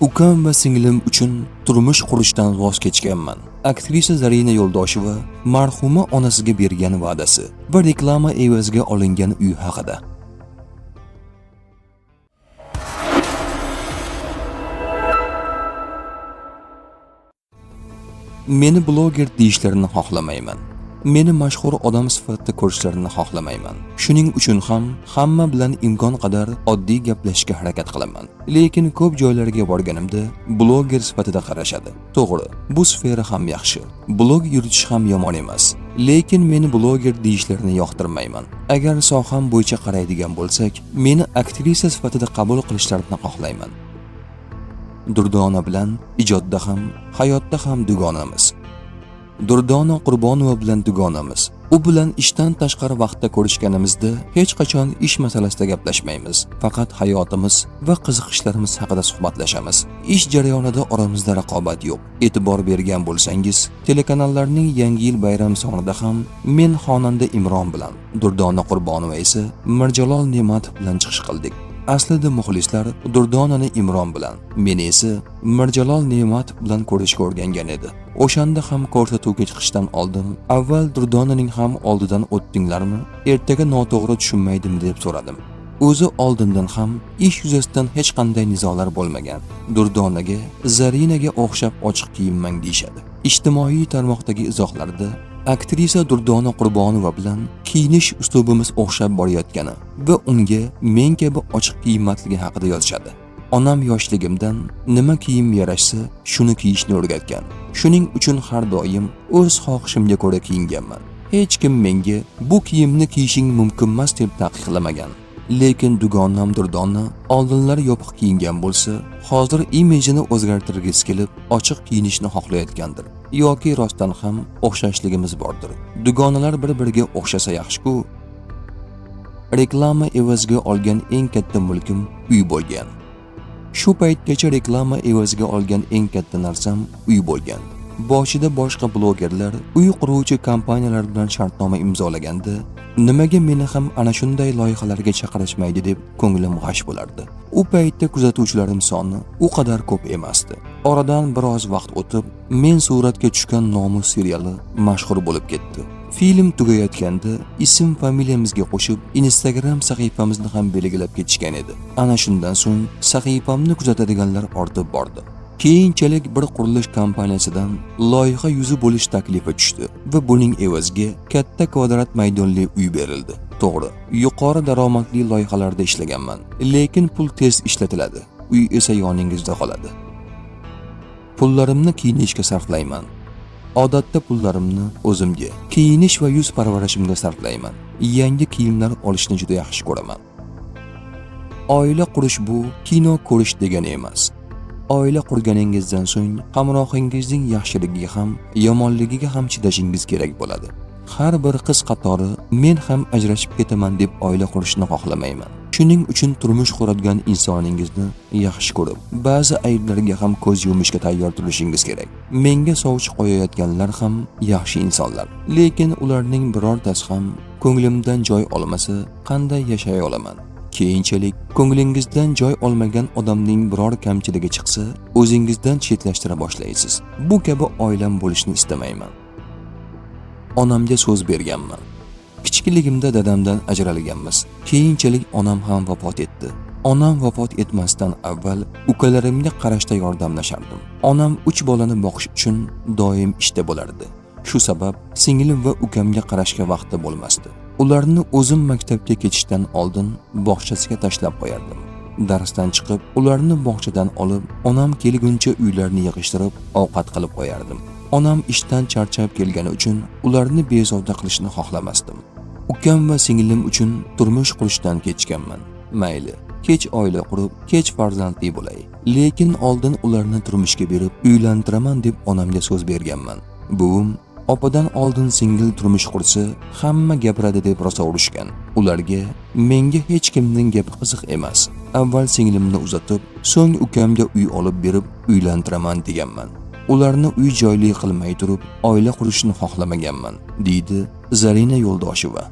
Ukam va singlim uchun turmush qurishdan voz kechganman. Aktrisa Zarina Yo'ldosheva marhuma onasiga bergan va'dasi va reklama evaziga olingan uy haqida. Meni bloger deyishlarini xohlamayman. Meni mashhur odam sifatida ko'rishlarini xohlamayman. Shuning uchun ham hamma bilan imkon qadar oddiy gaplashishga harakat qilaman. Lekin ko'p joylarga borganimda bloger sifatida qarashadi. To'g'ri, bu sfera ham yaxshi. Blog yuritish ham yomon emas. Lekin meni bloger deyishlarini yoqtirmayman. Agar soham bo'yicha qaraydigan bo'lsak, meni aktrisa sifatida qabul qilishlarini xohlayman. Durdona bilan ijodda ham, hayotda ham dugonamiz. Durdona Qurbonova bilan dugonamiz. U bilan ishdan tashqari vaqtda ko'rishganimizda hech qachon ish masalasida gaplashmaymiz. Faqat hayotimiz va qiziqishlarimiz haqida suhbatlashamiz. Ish jarayonida oramizda raqobat yo'q. E'tibor bergan bo'lsangiz, telekanallarning Yangi yil bayrami sonida ham men xonanda Imron bilan, Durdona Qurbonova esa Mirjalol Ne'matov bilan chiqish qildik. Aslida muxlislar Durdonani Imron bilan, meni esa Mirjalol Ne'matov bilan ko'rishga o'rgangan edi. O'shanda ham ko'rsatuvga chiqishdan oldin avval Durdonaning ham oldidan o'tdinglarmi? Ertaga noto'g'ri tushunmaydimi deb so'radim. O'zi oldindan ham ish yuzasidan hech qanday nizolar bo'lmagan. Durdonaga, Zarinaga o'xshab ochiq kiyinmang deyshadi. Ijtimoiy tarmoqdagi izohlarda aktrisa Durdona Qurbonova bilan kiyinish uslubimiz o'xshab borayotgani va unga men kabi ochiq kiyinmasligi haqida yozishadi. Onam yoshligimdan nima kiyim yarashsa, shuni kiyishni o'rgatgan. Shuning uchun har doim o'z xohishimga ko'ra kiyinganman. Hech kim menga bu kiyimni kiyishing mumkin emas deb taqiqlamagan. Lekin dugonam Durdona oldinlari yopiq kiyingan bo'lsa, hozir imijini o'zgartirgisi kelib, ochiq kiyinishni xohlayotgandir. Yoki rostdan ham o'xshashligimiz bordir. Dugonalar bir-biriga o'xshasa yaxshi-ku. Reklama evaziga olgan eng katta mulkim uy bo'lgan. Shu paytgacha reklama evaziga olgan eng katta narsam uy bo'lgan. Boshida boshqa blogerlar uy quruvchi kompaniyalar bilan shartnoma imzolaganda, nimaga meni ham ana shunday loyihalarga chaqirishmaydi deb ko'nglim g'ash bo'lardi. U paytda kuzatuvchilarim soni u qadar ko'p emasdi. Oradan biroz vaqt o'tib, men suratga tushgan Nomus seriali mashhur bo'lib ketdi. Film tugayotganda ism familiyamizga qo'shib Instagram sahifamizni ham belgilab ketishgan edi. Ana shundan so'ng sahifamni kuzatadiganlar ortib bordi. Keyinchalik bir qurilish kompaniyasidan loyiha yuzi bo'lish taklifi tushdi va buning evaziga katta kvadrat maydonli uy berildi. To'g'ri, yuqori daromadli loyihalarda ishlaganman, lekin pul tez ishlatiladi. Uy esa yoningizda qoladi. Pullarimni kiyinishga sarflayman. Odatda pullarimni o'zimga, kiyinish va yuz parvarishimga sarflayman. Yangi kiyimlar olishni juda yaxshi ko'raman. Oila qurish bu kino ko'rish degani emas. Oila qurganingizdan so'ng hamrohingizning yaxshiligiga ham, yomonligiga ham chidashingiz kerak bo'ladi. Har bir qiz qatori men ham ajrashib ketaman deb oila qurishni xohlamayman. Shuning uchun turmush quradigan insoningizni yaxshi ko'rib, ba'zi ayblarga ham ko'z yumishga tayyor turishingiz kerak. Menga sovchi qo'yayotganlar ham yaxshi insonlar, lekin ularning birortasi ham ko'nglimdan joy olmasa, qanday yashay olaman? Keyinchalik ko'nglingizdan joy olmagan odamning biror kamchiligi chiqsa, o'zingizdan chetlashtira boshlaysiz. Bu kabi oilam bo'lishni istamayman. Onamga so'z berganman. Kichikligimda dadamdan ajralganmiz. Keyinchalik onam ham vafot etdi. Onam vafot etmasdan avval ukalarimga qarashda yordamlashardim. Onam 3 bolani boqish uchun doim ishda bo'lardi. Shu sabab singlim va ukamga qarashga vaqti bo'lmasdi. Ularni o'zim maktabga ketishdan oldin bog'chasiga tashlab qo'yardim. Darsdan chiqib, ularni bog'chadan olib, onam kelguncha uylarni yig'ishtirib, ovqat qilib qo'yardim. Onam ishdan charchab kelgani uchun ularni bezovta qilishni xohlamasdim. Ukam va singlim uchun turmush qurishdan kechganman. Mayli, kech oila qurib, kech farzandli bo'lay. Lekin oldin ularni turmushga berib, uylantiraman deb onamga so'z berganman. Buvim opadan oldin singil turmush qursa, hamma gapiradi deb rosa urishgan. Ularga menga hech kimning gapi qiziq emas. Avval singlimni uzatib, so'ng ukamga uy olib berib, uylantiraman deganman. Ularni uy joyli qilmay turib, oila qurishni xohlamaganman, deydi Zarina Yo'ldosheva.